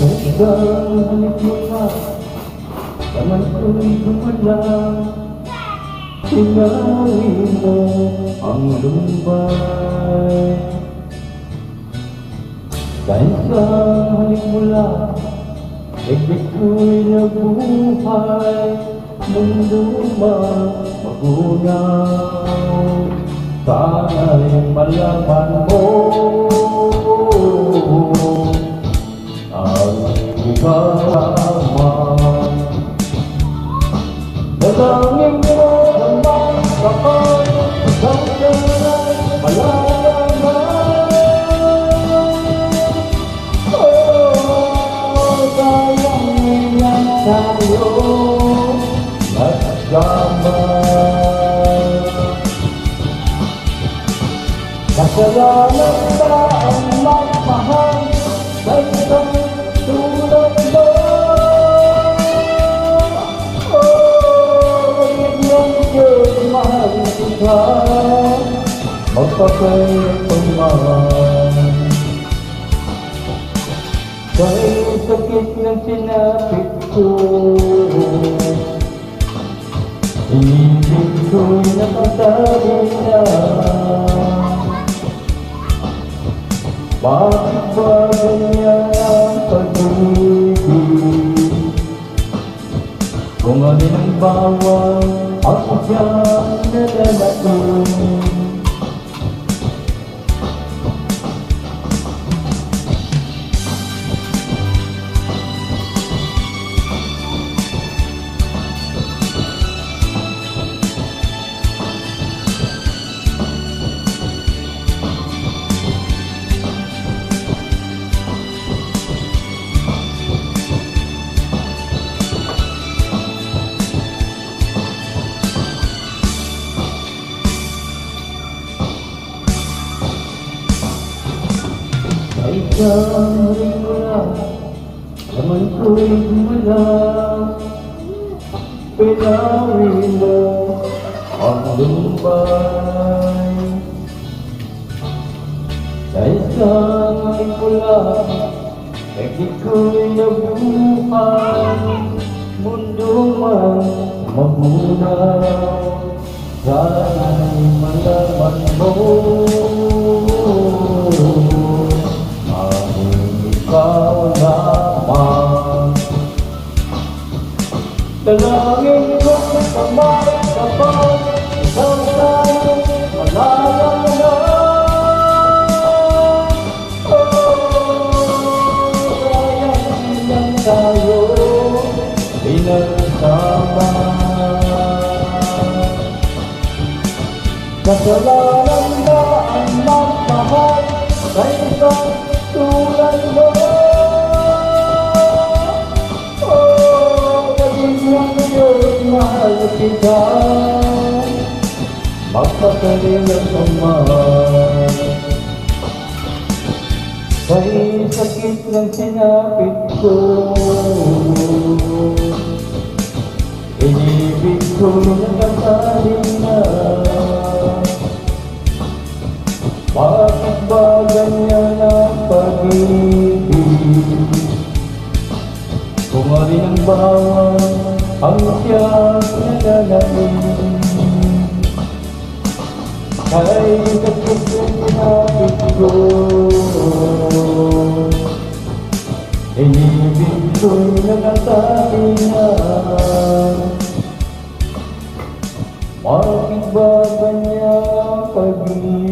Hanggang halik mo na, naman ko'y gumalang. Tinawin mo ang lumbay. Dahil sa halik mo lang, igit ko'y nabuhay. Mundo man magunaw, sana'y malaman mo ang ikaman. Dalangin mo naman kapag isang sana'y malalaman. Sayang ngayon tayo nagsama. Kasalanan ba ang magmahal sa isang tulad mo? Pagid ng Diyos, mahal kita, magpapayapang. Dahil sakit ng sinapit ko, ibig ko'y nakatali na. Bakit ba ganyan ang pag-ibig? Kung alin ang bawal, ako siyang nadalating. Ay isang rin mo lang, naman ko'y gumalaw. Pinawin mo ang lumbay. Sa isang rin mo lang, igit ko'y nabuhay. Mundo man magunaw, sana'y malaman mo ikaw naman. Dalangin ko kamay kapag isang tayo malalaman. Sayang lang tayo pinagsama. Kasalanan ba ang magmahal sa isang tulad mo? Pagid ng Diyos, mahal kita, magpapayapang. Kay sakit ng sinapit ko, inibig ko nakatali na. Bakit ba ganyan ang pag-ibig? Kung alin ang bawal, ang siyang nadalating. Kay sakit ng sinapit ko, inibig ko'y nakatali na. Bakit ba ganyan ang pag-ibig?